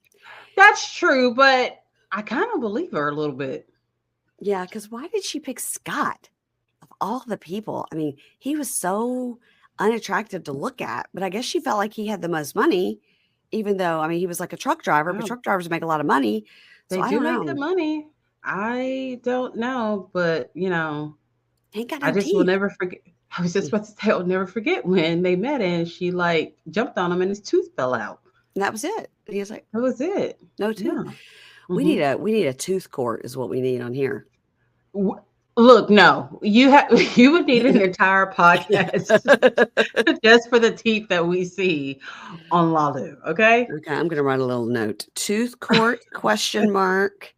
That's true. But I kind of believe her a little bit. Yeah. Cause why did she pick Scott of all the people? I mean, he was so unattractive to look at, but I guess she felt like he had the most money, even though, I mean, he was like a truck driver, but truck drivers make a lot of money. They do make the money. I don't know, but I just will never forget. I was just about to say, I'll never forget when they met and she like jumped on him and his tooth fell out. And that was it. And he was like, that was it. No tooth. Yeah. We need a tooth court is what we need on here. Look, no, you would need an entire podcast just for the teeth that we see on LALU. Okay. Okay, I'm gonna write a little note. Tooth court question mark.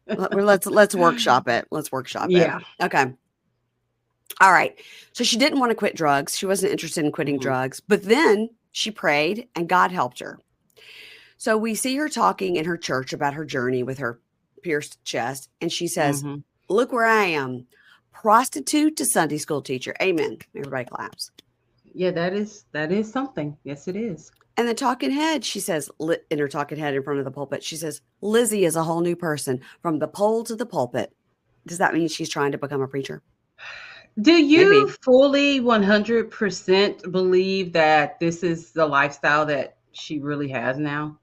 Let's workshop it. Let's workshop it. Yeah. Okay. All right. So she didn't want to quit drugs. She wasn't interested in quitting drugs, but then she prayed and God helped her. So we see her talking in her church about her journey with her pierced chest. And she says, look where I am, prostitute to Sunday school teacher. Amen. Everybody claps. Yeah, that is something. Yes, it is. And the talking head, she says, in her talking head in front of the pulpit, she says, Lizzie is a whole new person from the pole to the pulpit. Does that mean she's trying to become a preacher? Do you fully 100% believe that this is the lifestyle that she really has now?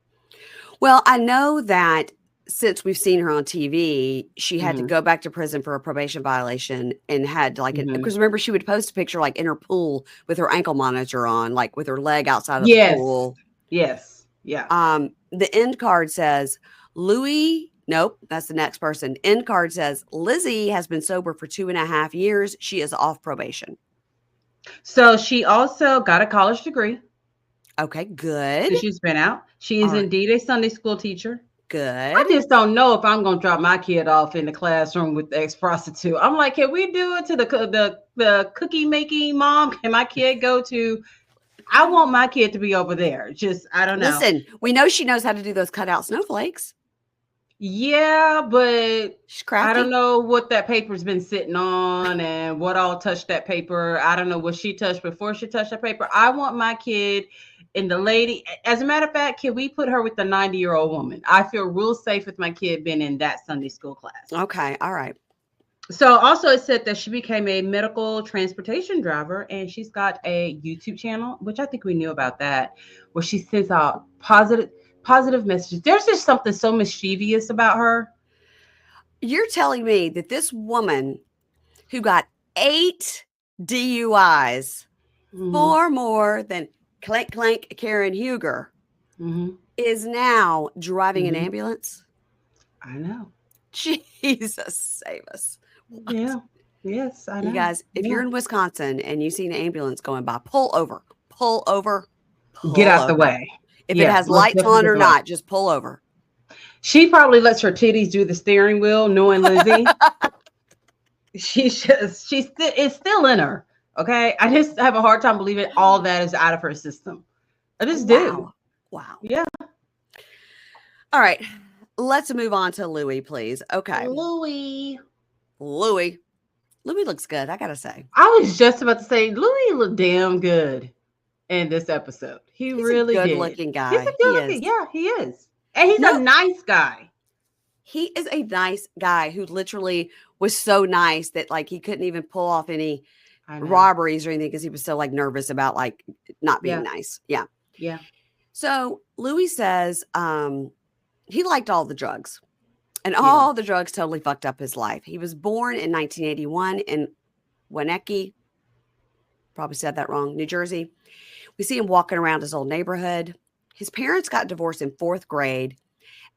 Well, I know that since we've seen her on TV, she had to go back to prison for a probation violation and had like, because remember she would post a picture like in her pool with her ankle monitor on, like with her leg outside of the pool. Yes. Yeah. The end card says, Louie. Nope, that's the next person. End card says, Lizzie has been sober for 2.5 years. She is off probation. So she also got a college degree. Okay, good. So she's been out. She is indeed a Sunday school teacher. Good. I just don't know if I'm going to drop my kid off in the classroom with the ex-prostitute. I'm like, can we do it to the cookie making mom? Can my kid go to... I want my kid to be over there. Just, I don't know. Listen, we know she knows how to do those cutout snowflakes. Yeah, but she's crafty. I don't know what that paper's been sitting on and what all touched that paper. I don't know what she touched before she touched that paper. I want my kid and the lady. As a matter of fact, can we put her with the 90-year-old woman? I feel real safe with my kid being in that Sunday school class. Okay. All right. So also it said that she became a medical transportation driver and she's got a YouTube channel, which I think we knew about that, where she sends out positive messages. There's just something so mischievous about her. You're telling me that this woman who got 8 DUIs, 4 more than Clank Clank Karen Huger, is now driving an ambulance? I know. Jesus save us. What? Yeah. Yes, I know. You guys, if you're in Wisconsin and you see an ambulance going by, pull over. Get out the way. If it has lights on or not, just pull over. She probably lets her titties do the steering wheel, knowing Lizzie. It's still in her. Okay. I just have a hard time believing all that is out of her system. I just do. Wow. Yeah. All right. Let's move on to Louie, please. Okay. Louie looks good, I gotta say. I was just about to say, Louie looked damn good in this episode. He's really a did. Good-looking guy. He's a good-looking, yeah, he is. And he's a nice guy. He is a nice guy who literally was so nice that like he couldn't even pull off any robberies or anything because he was so like nervous about like not being nice. Yeah. Yeah. So Louie says he liked all the drugs. And all the drugs totally fucked up his life. He was born in 1981 in Winnetka, probably said that wrong, New Jersey. We see him walking around his old neighborhood. His parents got divorced in 4th grade,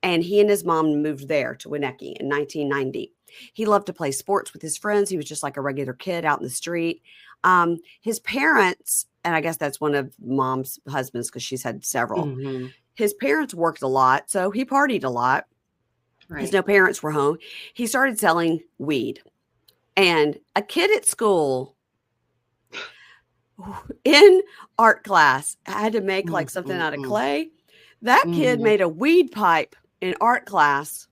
and he and his mom moved there to Winnetka in 1990. He loved to play sports with his friends. He was just like a regular kid out in the street. His parents, and I guess that's one of mom's husbands because she's had several. His parents worked a lot, so he partied a lot. Right. His no parents were home. He started selling weed. And a kid at school in art class had to make like something out of clay. That kid made a weed pipe in art class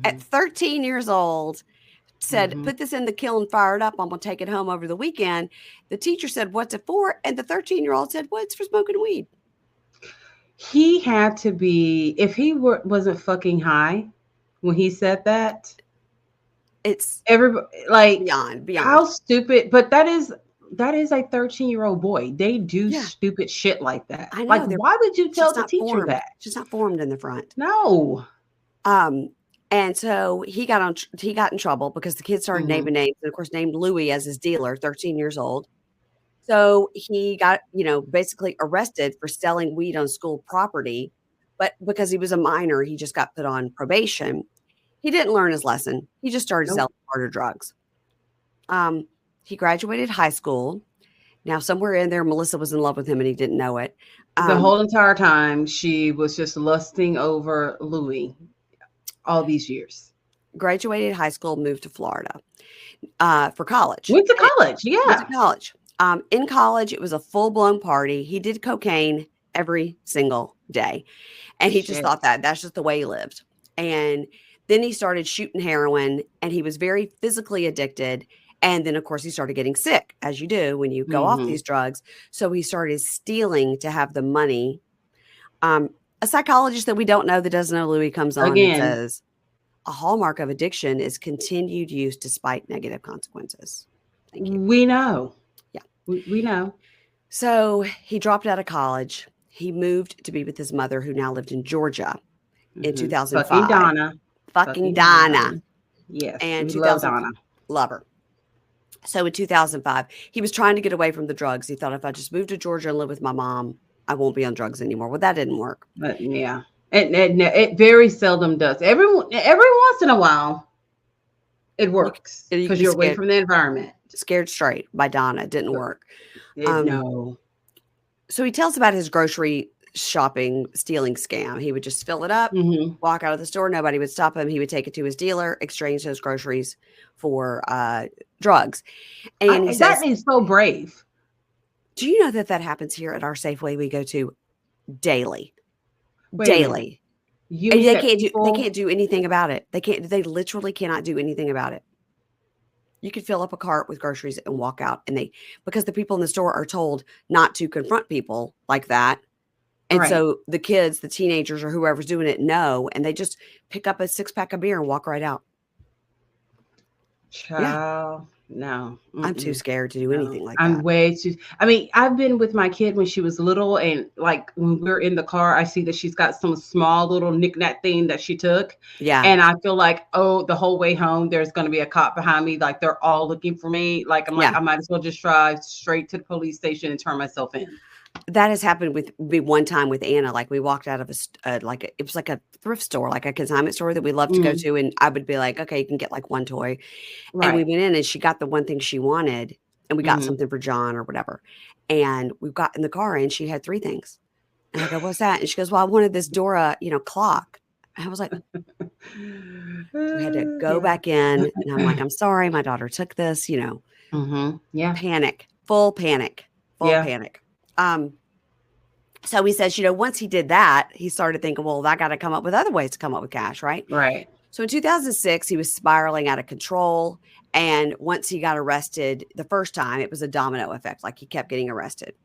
at 13 years old, said, put this in the kiln, fire it up. I'm going to take it home over the weekend. The teacher said, what's it for? And the 13-year-old said, well, it's for smoking weed. He had to be, if he wasn't fucking high when he said that, it's everybody like beyond how stupid. But that is a 13-year-old boy. They do stupid shit like that. I know, like, why would you tell the teacher that? She's not formed in the front. No. And so he got in trouble because the kid started naming names, and of course named Louie as his dealer, 13 years old. So he got, basically arrested for selling weed on school property. But because he was a minor, he just got put on probation. He didn't learn his lesson. He just started selling harder drugs. He graduated high school. Now, somewhere in there, Melissa was in love with him and he didn't know it. The whole entire time, she was just lusting over Louie all these years. Graduated high school, moved to Florida for college. Went to college, yeah. Went to college. In college, it was a full-blown party. He did cocaine every single day. And he just thought that's just the way he lived. And then he started shooting heroin, and he was very physically addicted. And then, of course, he started getting sick, as you do when you go off these drugs. So he started stealing to have the money. A psychologist that we don't know that doesn't know Louie comes on and says, a hallmark of addiction is continued use despite negative consequences. Thank you. We know. Yeah. We know. So he dropped out of college. He moved to be with his mother, who now lived in Georgia in 2005. Fucking Donna. Fucking Donna. Yes. And we love Donna. Love her. So in 2005, he was trying to get away from the drugs. He thought, if I just move to Georgia and live with my mom, I won't be on drugs anymore. Well, that didn't work. But yeah, it very seldom does. Every once in a while, it works because you're away from the environment. Scared Straight by Donna. It didn't work. No. So he tells about his grocery shopping stealing scam. He would just fill it up, walk out of the store. Nobody would stop him. He would take it to his dealer, exchange those groceries for drugs. And he says, that is so brave. Do you know that happens here at our Safeway we go to daily? Daily. They can't do anything about it. They literally cannot do anything about it. You could fill up a cart with groceries and walk out, and because the people in the store are told not to confront people like that. And so the kids, the teenagers or whoever's doing it know, and they just pick up a 6-pack of beer and walk right out. Child, no. I'm too scared to do anything like that. I'm way too. I mean, I've been with my kid when she was little, and like when we're in the car, I see that she's got some small little knick-knack thing that she took. Yeah. And I feel like, the whole way home, there's going to be a cop behind me. Like they're all looking for me. Like, I'm like, I might as well just drive straight to the police station and turn myself in. That has happened with me one time with Anna. Like we walked out of it was like a thrift store, like a consignment store that we love to go to. And I would be like, okay, you can get like one toy. And we went in and she got the one thing she wanted, and we got something for John or whatever. And we got in the car and she had 3 things. And I go, what's that? And she goes, well, I wanted this Dora, clock. And I was like, we had to go back in. And I'm like, I'm sorry, my daughter took this, panic, full panic. So he says, once he did that, he started thinking, well, I got to come up with other ways to come up with cash, right? Right. So in 2006, he was spiraling out of control. And once he got arrested the first time, it was a domino effect. Like he kept getting arrested.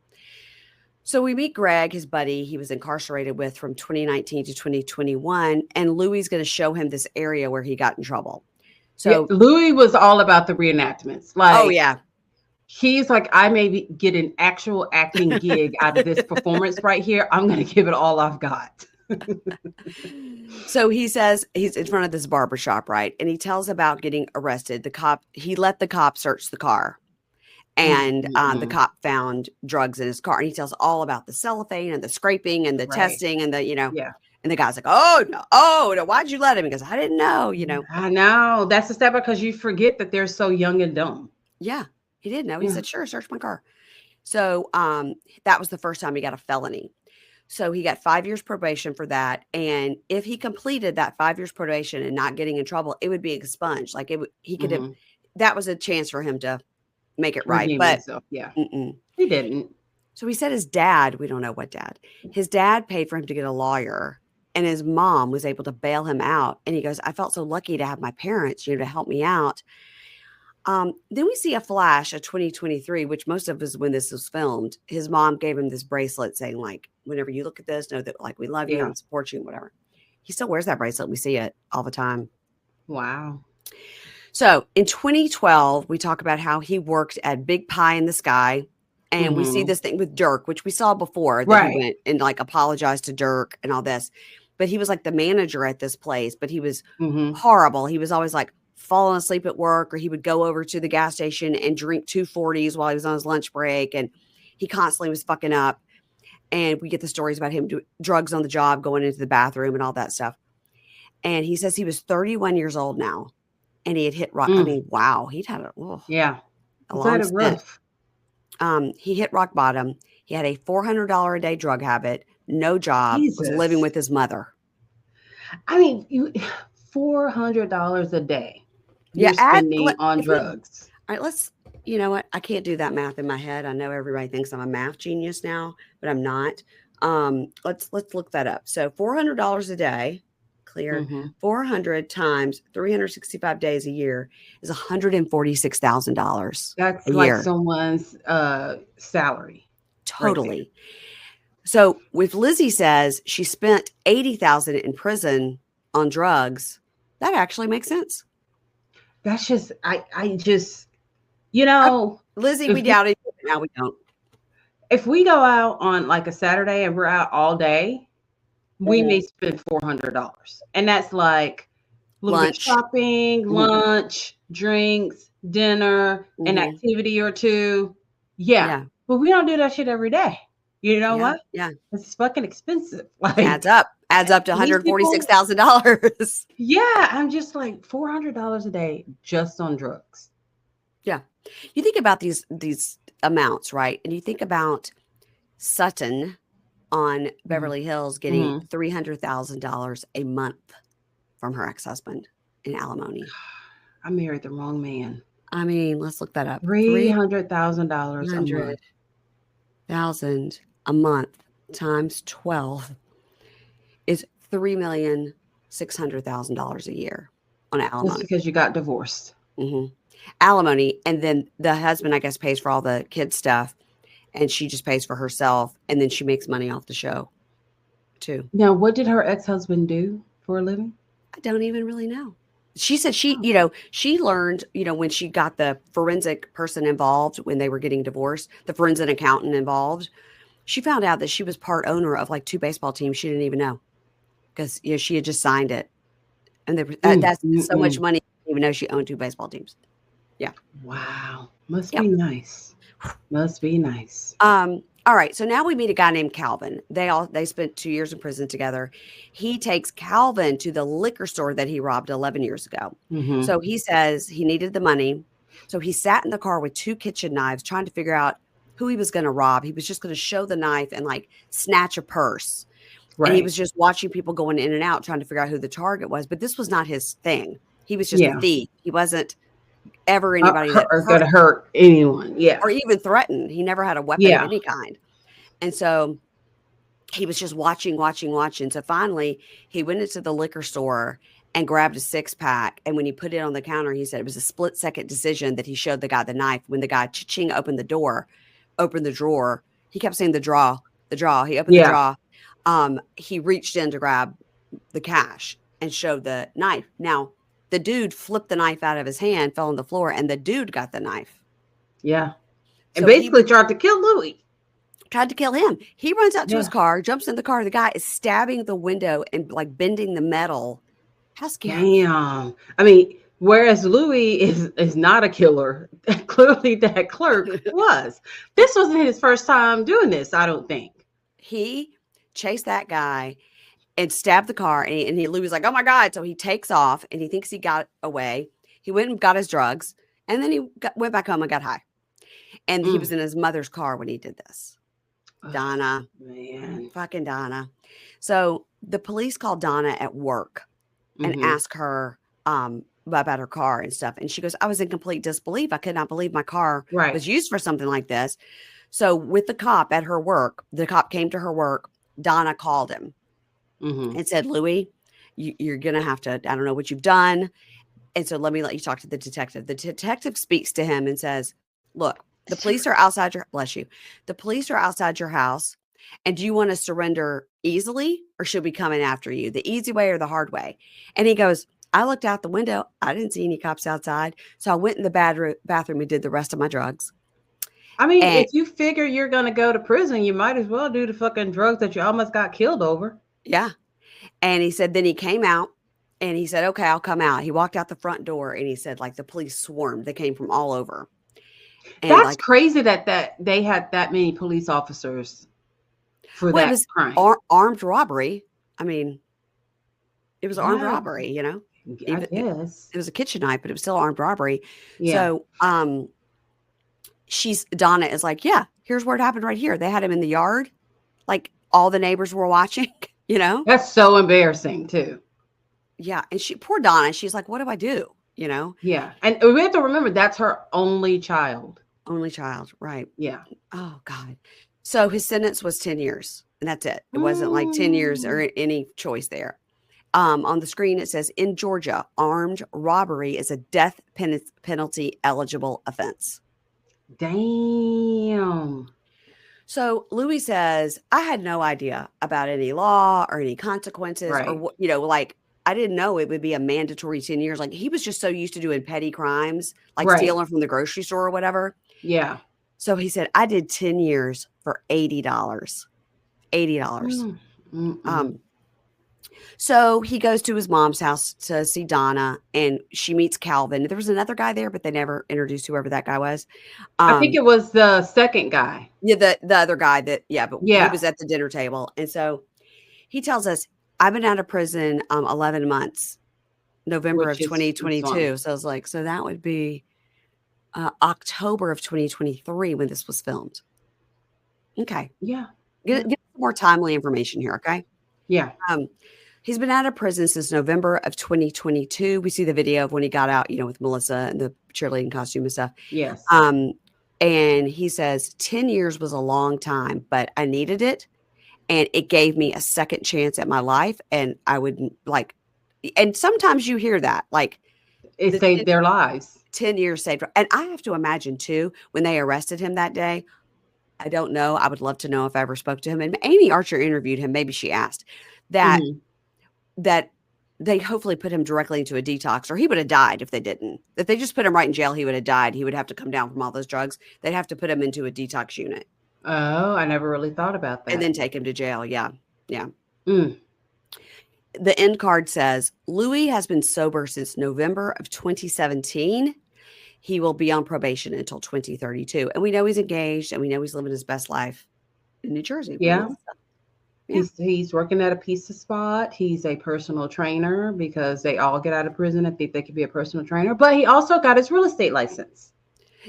So we meet Greg, his buddy he was incarcerated with from 2019 to 2021. And Louie's going to show him this area where he got in trouble. So Louie was all about the reenactments. Like, oh, yeah. He's like, I may get an actual acting gig out of this performance right here. I'm going to give it all I've got. So he says he's in front of this barbershop, right? And he tells about getting arrested. He let the cop search the car. And the cop found drugs in his car. And he tells all about the cellophane and the scraping and the testing and the, And the guy's like, oh, no, why'd you let him? He goes, I didn't know, I know. That's the step because you forget that they're so young and dumb. Yeah. He didn't know. He said, sure, search my car. So that was the first time he got a felony. So he got 5 years probation for that. And if he completed that 5 years probation and not getting in trouble, it would be expunged. Like he could have, that was a chance for him to make it right. But himself. He didn't. So he said his dad, we don't know what dad, his dad paid for him to get a lawyer, and his mom was able to bail him out. And he goes, I felt so lucky to have my parents, to help me out. Then we see a flash of 2023, which most of us, when this was filmed, his mom gave him this bracelet saying, like, whenever you look at this, know that, like, we love you and support you, whatever. He still wears that bracelet. We see it all the time. Wow. So in 2012, we talk about how he worked at Big Pie in the Sky. And we see this thing with Dirk, which we saw before. That he went and like apologized to Dirk and all this. But he was like the manager at this place. But he was horrible. He was always like falling asleep at work, or he would go over to the gas station and drink 240s while he was on his lunch break. And he constantly was fucking up. And we get the stories about him doing drugs on the job, going into the bathroom and all that stuff. And he says he was 31 years old now. And he had hit rock. I mean, wow, he'd had a long stint. He hit rock bottom. He had a $400 a day drug habit, no job, was living with his mother. I mean, $400 a day you're spending on drugs. All right, you know what? I can't do that math in my head. I know everybody thinks I'm a math genius now, but I'm not. Let's look that up. So $400 a day, clear. 400 times 365 days a year is $146,000. That's like someone's salary. Totally. Right. So if Lizzie says she spent $80,000 in prison on drugs, that actually makes sense. That's just, I just, you know, Lizzie, we doubted you, but now we don't. If we go out on like a Saturday and we're out all day, we may spend $400, and that's like a little bit shopping, lunch, drinks, dinner, an activity or two. Yeah, but we don't do that shit every day. You know what? Yeah, it's fucking expensive. Like, adds up to $146,000. Yeah, I'm just like $400 a day just on drugs. Yeah, you think about these amounts, right? And you think about Sutton on Beverly Hills getting $300,000 a month from her ex-husband in alimony. I married the wrong man. I mean, let's look that up. $300,000 a month times 12 is $3,600,000 a year on alimony. Just because you got divorced. Alimony, and then the husband, I guess, pays for all the kids' stuff, and she just pays for herself, and then she makes money off the show, too. Now, what did her ex-husband do for a living? I don't even really know. She said she learned, when she got the forensic person involved when they were getting divorced, the forensic accountant involved, she found out that she was part owner of like 2 baseball teams. She didn't even know because she had just signed it. And that's so much money. She didn't even know she owned 2 baseball teams. Yeah. Wow. Must be nice. Must be nice. All right. So now we meet a guy named Calvin. They spent 2 years in prison together. He takes Calvin to the liquor store that he robbed 11 years ago. So he says he needed the money. So he sat in the car with 2 kitchen knives trying to figure out who he was going to rob. He was just going to show the knife and like snatch a purse. Right. And he was just watching people going in and out trying to figure out who the target was. But this was not his thing. He was just a thief. He wasn't ever anybody that going to hurt anyone. Yeah. Or even threaten. He never had a weapon of any kind. And so he was just watching. So finally he went into the liquor store and grabbed a 6-pack. And when he put it on the counter, he said it was a split-second decision that he showed the guy the knife. When the guy cha-ching opened the drawer, he kept saying the draw. He opened the drawer. He reached in to grab the cash and showed the knife. Now, the dude flipped the knife out of his hand, fell on the floor, and the dude got the knife. Yeah. And so basically tried to kill Louie. Tried to kill him. He runs out to his car, jumps in the car. The guy is stabbing the window and like bending the metal. How scary. Damn. I mean, whereas Louie is not a killer, clearly that clerk was. This wasn't his first time doing this, I don't think. He chased that guy and stabbed the car, and Louie's like, oh my God. So he takes off and he thinks he got away. He went and got his drugs, and then he went back home and got high. And he was in his mother's car when he did this. Donna. Man. Fucking Donna. So the police called Donna at work and asked her about her car and stuff. And she goes, I was in complete disbelief. I could not believe my car was used for something like this. So with the cop at her work, the cop came to her work. Donna called him and said, Louie, you're going to have to, I don't know what you've done. And so let me let you talk to the detective. The detective speaks to him and says, look, the police are outside the police are outside your house. And do you want to surrender easily, or should we come in after you? The easy way or the hard way? And he goes, I looked out the window. I didn't see any cops outside. So I went in the bathroom and did the rest of my drugs. I mean, if you figure you're going to go to prison, you might as well do the fucking drugs that you almost got killed over. Yeah. And he said, then he came out and he said, okay, I'll come out. He walked out the front door and he said, like, the police swarmed. They came from all over. And that's crazy that they had that many police officers for that crime. Armed robbery. I mean, it was armed robbery, you know? I guess. It was a kitchen knife, but it was still armed robbery. Yeah. So Donna is like, yeah, here's where it happened right here. They had him in the yard. Like all the neighbors were watching, you know? That's so embarrassing too. Yeah. And poor Donna, she's like, what do I do? You know? Yeah. And we have to remember that's her only child. Only child. Right. Yeah. Oh God. So his sentence was 10 years and that's it. It wasn't like 10 years or any choice there. On the screen, it says in Georgia, armed robbery is a death penalty eligible offense. Damn. So Louie says, I had no idea about any law or any consequences or, you know, like I didn't know it would be a mandatory 10 years. Like he was just so used to doing petty crimes, like stealing from the grocery store or whatever. Yeah. So he said, I did 10 years for $80. $80. So he goes to his mom's house to see Donna and she meets Calvin. There was another guy there, but they never introduced whoever that guy was. I think it was the second guy. Yeah, the other guy that, he was at the dinner table. And so he tells us, I've been out of prison 11 months, November of 2022. So I was like, so that would be October of 2023 when this was filmed. Okay. Yeah. Get some more timely information here. Okay. Yeah. He's been out of prison since November of 2022. We see the video of when he got out, you know, with Melissa and the cheerleading costume and stuff. Yes. And he says 10 years was a long time, but I needed it. And it gave me a second chance at my life. And I would like, and sometimes you hear that, like it saved their lives. 10 years saved. And I have to imagine too, when they arrested him that day, I don't know. I would love to know if I ever spoke to him. And Amy Archer interviewed him. Maybe she asked that, that they hopefully put him directly into a detox, or he would have died if they didn't. If they just put him right in jail, he would have died. He would have to come down from all those drugs. They'd have to put him into a detox unit. Oh, I never really thought about that. And then take him to jail. Yeah. Yeah. The end card says, Louie has been sober since November of 2017. He will be on probation until 2032. And we know he's engaged and we know he's living his best life in New Jersey. Yeah. He's working at a pizza spot. He's a personal trainer because they all get out of prison and think they could be a personal trainer. But he also got his real estate license.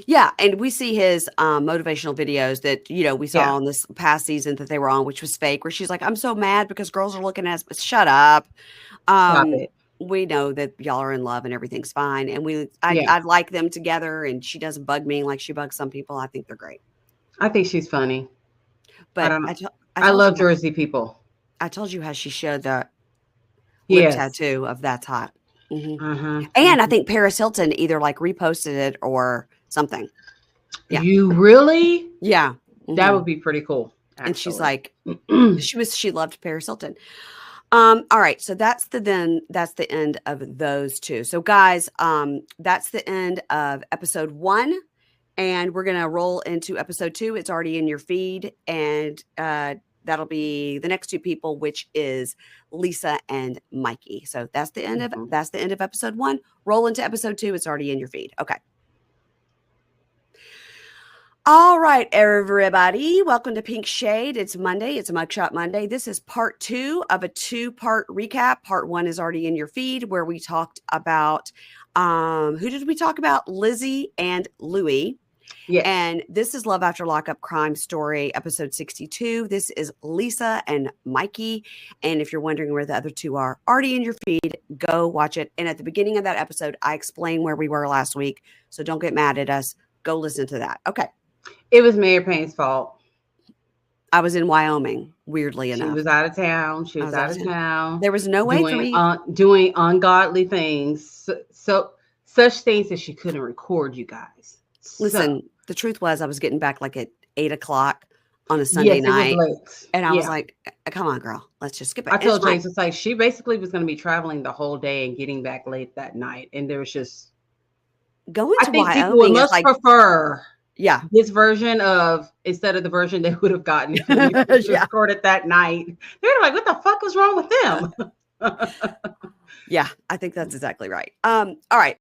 Yeah. And we see his motivational videos that, you know, we saw on this past season that they were on, which was fake, where she's like, I'm so mad because girls are looking at us. Shut up. Stop it. We know that y'all are in love and everything's fine. And I like them together, and she doesn't bug me like she bugs some people. I think they're great. I think she's funny. But I love Jersey people. I told you how she showed the lip tattoo of That's Hot. And I think Paris Hilton either like reposted it or something. Yeah. You really? Yeah. That would be pretty cool. Actually. And she's like, she loved Paris Hilton. All right. So that's the end of those two. So guys, that's the end of episode 1. And we're going to roll into episode 2. It's already in your feed. And that'll be the next two people, which is Lisa and Mikey. So that's the end of episode 1. Roll into episode 2. It's already in your feed. Okay. All right, everybody. Welcome to Pink Shade. It's Monday. It's a Mugshot Monday. This is part 2 of a 2-part recap. Part 1 is already in your feed, where we talked about, who did we talk about? Lizzie and Louie. Yeah. And this is Love After Lockup Crime Story, episode 62. This is Lisa and Mikey. And if you're wondering where the other two are, already in your feed, go watch it. And at the beginning of that episode, I explained where we were last week. So don't get mad at us. Go listen to that. Okay. It was Mayor Payne's fault. I was in Wyoming, weirdly enough. She was out of town. She was out of town. There was no way for me. Doing ungodly things. So such things that she couldn't record, you guys. Listen, the truth was I was getting back like at 8:00 on a Sunday night. It was late. And I was like, come on, girl. Let's just skip it. I told James, it's like she basically was going to be traveling the whole day and getting back late that night. And there was just going to Wyoming. People would much prefer Yeah. this version of, instead of the version they would have gotten if they recorded that night. They're like, what the fuck was wrong with them? Yeah, I think that's exactly right. All right.